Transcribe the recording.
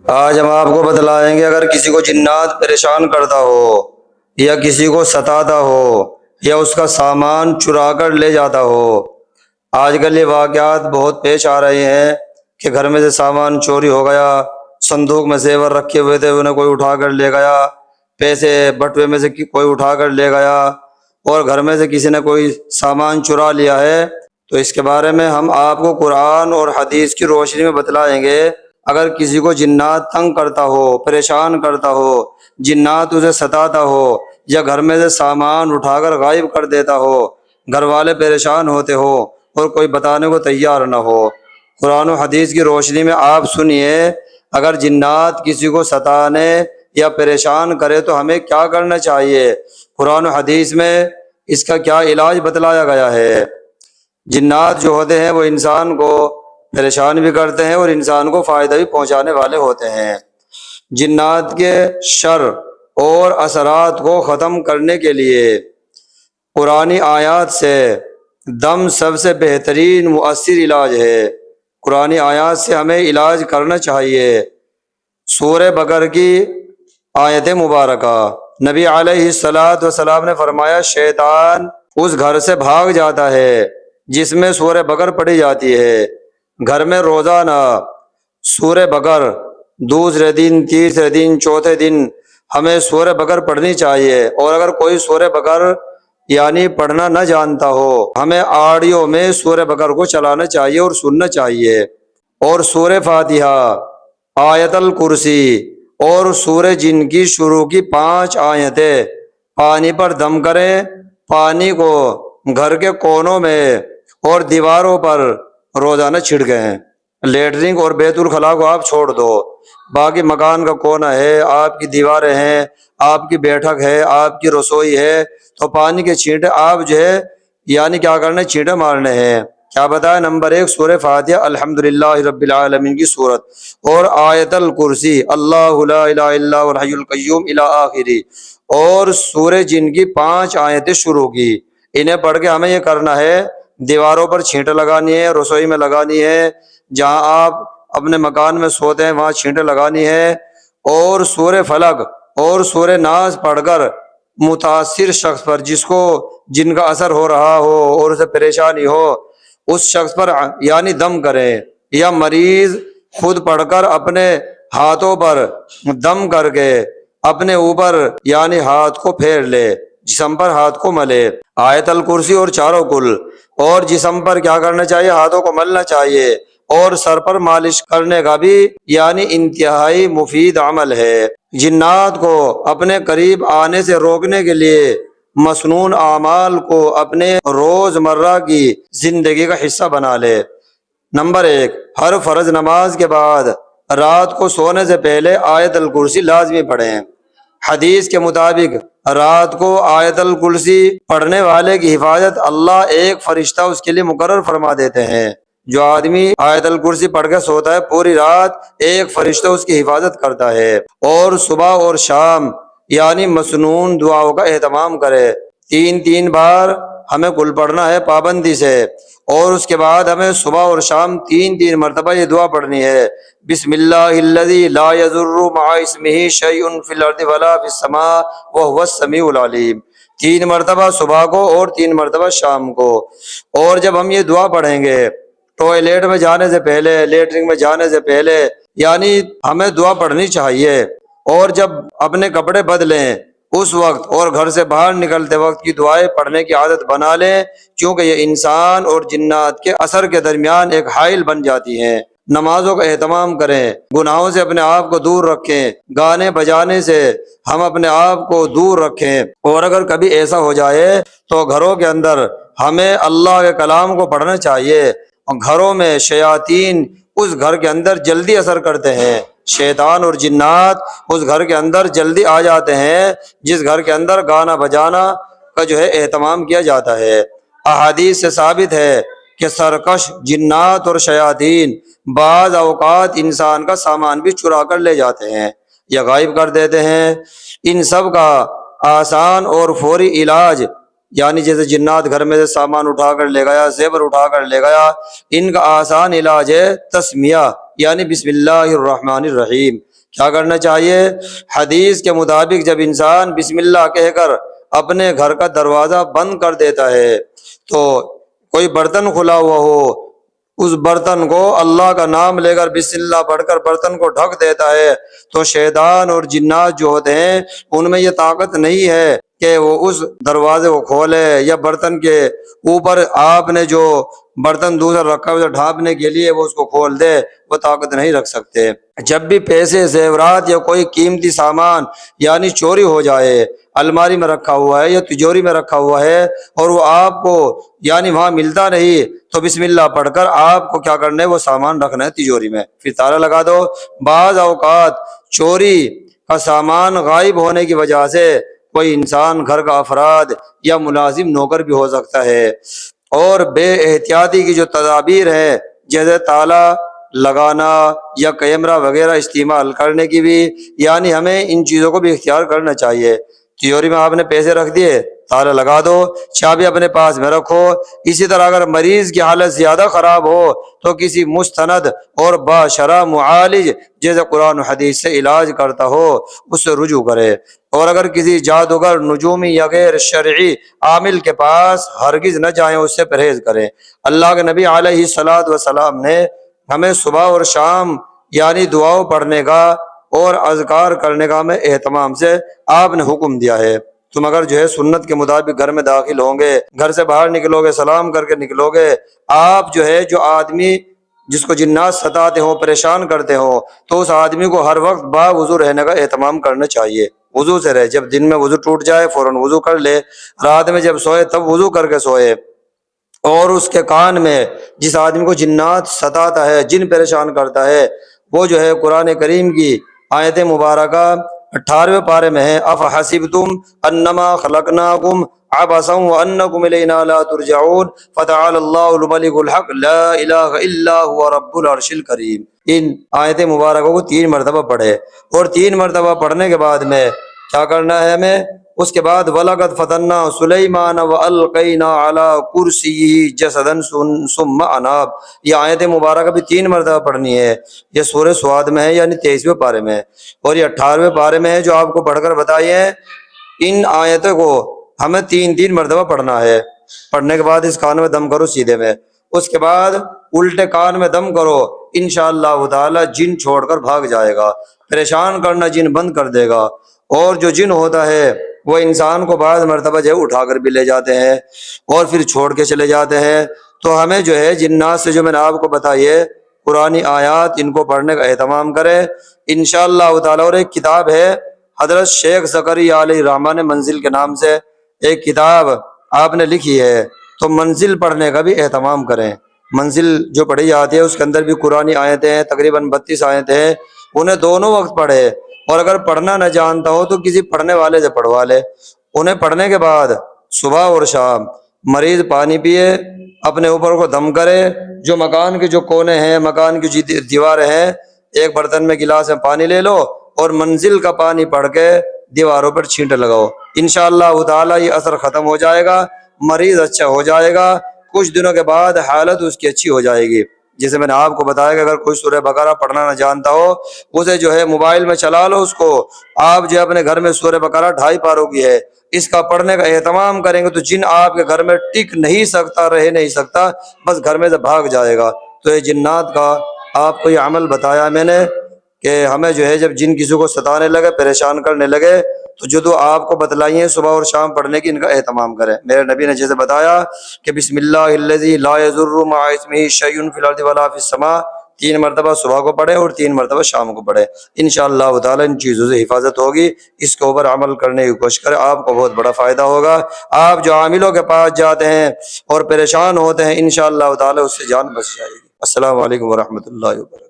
آج ہم آپ کو بتلائیں گے اگر کسی کو جنات پریشان کرتا ہو یا کسی کو ستاتا ہو یا اس کا سامان چرا کر لے جاتا ہو۔ آج کل یہ واقعات بہت پیش آ رہے ہیں کہ گھر میں سے سامان چوری ہو گیا، صندوق میں زیور رکھے ہوئے تھے انہیں کوئی اٹھا کر لے گیا، پیسے بٹوے میں سے کوئی اٹھا کر لے گیا، اور گھر میں سے کسی نے کوئی سامان چرا لیا ہے۔ تو اس کے بارے میں ہم آپ کو قرآن اور حدیث کی روشنی میں بتلائیں گے۔ اگر کسی کو جنات تنگ کرتا ہو، پریشان کرتا ہو، جنات اسے ستاتا ہو یا گھر میں سے سامان اٹھا کر غائب کر دیتا ہو، گھر والے پریشان ہوتے ہو اور کوئی بتانے کو تیار نہ ہو، قرآن و حدیث کی روشنی میں آپ سنیے، اگر جنات کسی کو ستانے یا پریشان کرے تو ہمیں کیا کرنا چاہیے، قرآن و حدیث میں اس کا کیا علاج بتلایا گیا ہے۔ جنات جو ہوتے ہیں وہ انسان کو پریشان بھی کرتے ہیں اور انسان کو فائدہ بھی پہنچانے والے ہوتے ہیں۔ جنات کے شر اور اثرات کو ختم کرنے کے لیے قرآنی آیات سے دم سب سے بہترین مؤثر علاج ہے۔ قرآنی آیات سے ہمیں علاج کرنا چاہیے۔ سورہ بقرہ کی آیت مبارکہ، نبی علیہ الصلوۃ والسلام نے فرمایا شیطان اس گھر سے بھاگ جاتا ہے جس میں سورہ بقرہ پڑھی جاتی ہے۔ گھر میں روزانہ سورہ بقرہ دوسرے دن، تیسرے دن، چوتھے دن ہمیں سورہ بقرہ پڑھنی چاہیے، اور اگر کوئی سورہ بقرہ یعنی پڑھنا نہ جانتا ہو ہمیں آڈیو میں سورہ بقرہ کو چلانا چاہیے اور سننا چاہیے۔ اور سورہ فاتحہ، آیت الکرسی اور سورہ جن کی شروع کی 5 آیتیں پانی پر دم کریں، پانی کو گھر کے کونوں میں اور دیواروں پر روزانہ چھڑکیں۔ لیٹرنگ اور بیت الخلاء کو آپ چھوڑ دو، باقی مکان کا کونا ہے، آپ کی دیواریں ہیں، آپ کی بیٹھک ہے، آپ کی رسوئی ہے، تو پانی کے چھینٹے آپ جو ہے یعنی کیا کرنے، چھینٹے مارنے ہیں۔ کیا بتایا؟ نمبر 1 سورہ فاتحہ الحمدللہ رب العالمین کی سورت، اور آیت الکرسی اللہ لا الہ الا هو الحی القیوم الی آخری، اور سورہ جن کی 5 آیتیں شروع کی۔ انہیں پڑھ کے ہمیں یہ کرنا ہے، دیواروں پر چھینٹے لگانی ہے، رسوئی میں لگانی ہے، جہاں آپ اپنے مکان میں سوتے ہیں وہاں چھینٹے لگانی ہے، اور سورہ فلق اور سورہ ناس پڑھ کر متاثر شخص پر، جس کو جن کا اثر ہو رہا ہو اور اسے پریشانی ہو، اس شخص پر یعنی دم کریں، یا مریض خود پڑھ کر اپنے ہاتھوں پر دم کر کے اپنے اوپر یعنی ہاتھ کو پھیر لے، جسم پر ہاتھ کو ملے، آیت الکرسی اور چاروں کل، اور جسم پر کیا کرنا چاہیے، ہاتھوں کو ملنا چاہیے، اور سر پر مالش کرنے کا بھی یعنی انتہائی مفید عمل ہے۔ جنات کو اپنے قریب آنے سے روکنے کے لیے مسنون اعمال کو اپنے روزمرہ کی زندگی کا حصہ بنا لے۔ نمبر 1، ہر فرض نماز کے بعد رات کو سونے سے پہلے آیت الکرسی لازمی پڑھیں۔ حدیث کے مطابق رات کو آیت الکرسی پڑھنے والے کی حفاظت اللہ ایک فرشتہ اس کے لیے مقرر فرما دیتے ہیں۔ جو آدمی آیت الکرسی پڑھ کے سوتا ہے پوری رات ایک فرشتہ اس کی حفاظت کرتا ہے۔ اور صبح اور شام یعنی مسنون دعاؤں کا اہتمام کرے، 3 بار ہمیں کل پڑھنا ہے پابندی سے، اور اس کے بعد ہمیں صبح اور شام 3 مرتبہ یہ دعا پڑھنی ہے، بسم اللہ الذی لا یضر مع اسمہ شیء فی الارض ولا فی السماء وہو السمیع العلیم، 3 مرتبہ صبح کو اور 3 مرتبہ شام کو۔ اور جب ہم یہ دعا پڑھیں گے ٹوائلٹ میں جانے سے پہلے، لیٹرنگ میں جانے سے پہلے یعنی ہمیں دعا پڑھنی چاہیے، اور جب اپنے کپڑے بدلیں اس وقت اور گھر سے باہر نکلتے وقت کی دعائیں پڑھنے کی عادت بنا لیں، کیونکہ یہ انسان اور جنات کے اثر کے درمیان ایک حائل بن جاتی ہیں۔ نمازوں کا اہتمام کریں، گناہوں سے اپنے آپ کو دور رکھیں، گانے بجانے سے ہم اپنے آپ کو دور رکھیں، اور اگر کبھی ایسا ہو جائے تو گھروں کے اندر ہمیں اللہ کے کلام کو پڑھنا چاہیے۔ اور گھروں میں شیاطین اس گھر کے اندر جلدی اثر کرتے ہیں، شیطان اور جنات اس گھر کے اندر جلدی آ جاتے ہیں جس گھر کے اندر گانا بجانا کا جو ہے اہتمام کیا جاتا ہے۔ احادیث سے ثابت ہے کہ سرکش جنات اور شیاطین بعض اوقات انسان کا سامان بھی چرا کر لے جاتے ہیں یا غائب کر دیتے ہیں۔ ان سب کا آسان اور فوری علاج یعنی جیسے جنات گھر میں سے سامان اٹھا کر لے گیا، زیور اٹھا کر لے گیا، ان کا آسان علاج ہے تسمیہ یعنی بسم اللہ الرحمن الرحیم۔ کیا کرنا چاہیے؟ حدیث کے مطابق جب انسان بسم اللہ کہہ کر اپنے گھر کا دروازہ بند کر دیتا ہے تو کوئی برتن کھلا ہوا ہو، اس برتن کو اللہ کا نام لے کر بسم اللہ پڑھ کر برتن کو ڈھک دیتا ہے تو شیطان اور جنات جو ہوتے ہیں ان میں یہ طاقت نہیں ہے کہ وہ اس دروازے کو کھولے، یا برتن کے اوپر آپ نے جو برتن دوسرا رکھا ہے ڈھانپنے کے لیے وہ اس کو کھول دے، وہ طاقت نہیں رکھ سکتے۔ جب بھی پیسے، زیورات یا کوئی قیمتی سامان یعنی چوری ہو جائے، الماری میں رکھا ہوا ہے یا تجوری میں رکھا ہوا ہے اور وہ آپ کو یعنی وہاں ملتا نہیں، تو بسم اللہ پڑھ کر آپ کو کیا کرنا ہے؟ وہ سامان رکھنا ہے تجوری میں، پھر تالا لگا دو۔ بعض اوقات چوری کا سامان غائب ہونے کی وجہ سے کوئی انسان، گھر کا افراد یا ملازم نوکر بھی ہو سکتا ہے، اور بے احتیاطی کی جو تدابیر ہے جیسے تالا لگانا یا کیمرہ وغیرہ استعمال کرنے کی بھی، یعنی ہمیں ان چیزوں کو بھی اختیار کرنا چاہیے۔ تجوری میں آپ نے پیسے رکھ دیے، تالا لگا دو، چابی اپنے پاس میں رکھو۔ اسی طرح اگر مریض کی حالت زیادہ خراب ہو تو کسی مستند اور باشرع معالج جیسے قرآن و حدیث سے علاج کرتا ہو اس سے رجوع کرے، اور اگر کسی جادوگر، نجومی یا غیر شرعی عامل کے پاس ہرگز نہ جائیں، اس سے پرہیز کریں۔ اللہ کے نبی علیہ الصلاۃ والسلام نے ہمیں صبح اور شام یعنی دعاؤں پڑھنے کا اور اذکار کرنے کا ہمیں اہتمام سے آپ نے حکم دیا ہے۔ تم اگر جو ہے سنت کے مطابق گھر میں داخل ہوں گے، گھر سے باہر نکلو گے، سلام کر کے نکلو گے، آپ جو ہے جو آدمی جس کو جنات ستاتے ہوں، پریشان کرتے ہوں، تو اس آدمی کو ہر وقت با وضو رہنے کا اہتمام کرنا چاہیے۔ وضو سے رہے، جب دن میں وضو ٹوٹ جائے فوراً وضو کر لے، رات میں جب سوئے تب وضو کر کے سوئے۔ اور اس کے کان میں جس آدمی کو جنات ستاتا ہے، جن پریشان کرتا ہے، وہ جو ہے قرآن کریم کی آیت مبارکہ 18ویں پارے میں ہے، افحسبتم انما خلقناکم عبثا وانکم الینا لا ترجعون فتعالی اللہ الملک الحق لا الہ الا هو رب العرش الکریم۔ ان آیت مبارکوں کو 3 مرتبہ پڑھے، اور 3 مرتبہ پڑھنے کے بعد میں کیا کرنا ہے ہمیں؟ اس کے بعد وَلَقَدْ فَتَنَّا سُلَيْمَانَ وَأَلْقَيْنَا عَلَىٰ كُرْسِيِّهِ جَسَدًا ثُمَّ أَنَابَ۔ یہ آیت مبارکہ بھی 3 مرتبہ پڑھنی ہے۔ یہ سورہ سواد میں ہے، یعنی 23ویں پارے میں ہے، اور یہ 18ویں پارے میں ہے جو آپ کو پڑھ کر بتائی ہے۔ ان آیتوں کو ہمیں 3 مرتبہ پڑھنا ہے۔ پڑھنے کے بعد اس کان میں دم کرو سیدھے میں، اس کے بعد الٹے کان میں دم کرو، انشاءاللہ تعالی جن چھوڑ کر بھاگ جائے گا، پریشان کرنا جن بند کر دے گا۔ اور جو جن ہوتا ہے وہ انسان کو بعض مرتبہ جو ہے اٹھا کر بھی لے جاتے ہیں اور پھر چھوڑ کے چلے جاتے ہیں۔ تو ہمیں جو ہے جنات سے جو میں نے آپ کو بتائی ہے قرآنی آیات، ان کو پڑھنے کا اہتمام کریں انشاءاللہ تعالی۔ اور ایک کتاب ہے حضرت شیخ زکریا علیہ الرحمٰن منزل کے نام سے ایک کتاب آپ نے لکھی ہے، تو منزل پڑھنے کا بھی اہتمام کریں۔ منزل جو پڑھی جاتی ہے اس کے اندر بھی قرآنی آیتیں ہیں، تقریباً 32 آیتیں ہیں، انہیں دونوں وقت پڑھے، اور اگر پڑھنا نہ جانتا ہو تو کسی پڑھنے والے سے پڑھوا لے۔ انہیں پڑھنے کے بعد صبح اور شام مریض پانی پیے، اپنے اوپر کو دم کرے، جو مکان کے جو کونے ہیں، مکان کی جو دیواریں ہیں، ایک برتن میں گلاس میں پانی لے لو اور منزل کا پانی پڑھ کے دیواروں پر چھینٹے لگاؤ، انشاءاللہ تعالی یہ اثر ختم ہو جائے گا، مریض اچھا ہو جائے گا، کچھ دنوں کے بعد حالت اس کی اچھی ہو جائے گی۔ جیسے میں نے آپ کو بتایا کہ اگر کوئی سورہ بقرہ پڑھنا نہ جانتا ہو، اسے جو ہے موبائل میں چلا لو، اس کو آپ جو ہے اپنے گھر میں سورہ بقرہ 2.5 پاروں کی ہے، اس کا پڑھنے کا اہتمام کریں گے تو جن آپ کے گھر میں ٹک نہیں سکتا، رہ نہیں سکتا، بس گھر میں سے بھاگ جائے گا۔ تو یہ جنات کا آپ کو یہ عمل بتایا میں نے کہ ہمیں جو ہے جب جن کسی کو ستانے لگے، پریشان کرنے لگے، تو جو تو آپ کو بتلائی ہیں صبح اور شام پڑھنے کی، ان کا اہتمام کریں۔ میرے نبی نے جیسے بتایا کہ بسم اللہ الذی لا یضر مع اسمہ شیء فی الارض ولا فی السماء، 3 مرتبہ صبح کو پڑھے اور 3 مرتبہ شام کو پڑھے، انشاءاللہ تعالی ان چیزوں سے حفاظت ہوگی۔ اس کے اوپر عمل کرنے کی کوشش کریں، آپ کو بہت بڑا فائدہ ہوگا۔ آپ جو عاملوں کے پاس جاتے ہیں اور پریشان ہوتے ہیں، انشاءاللہ تعالی اس سے جان بچ جائے گی۔ السلام علیکم ورحمۃ اللہ وبرکاتہ۔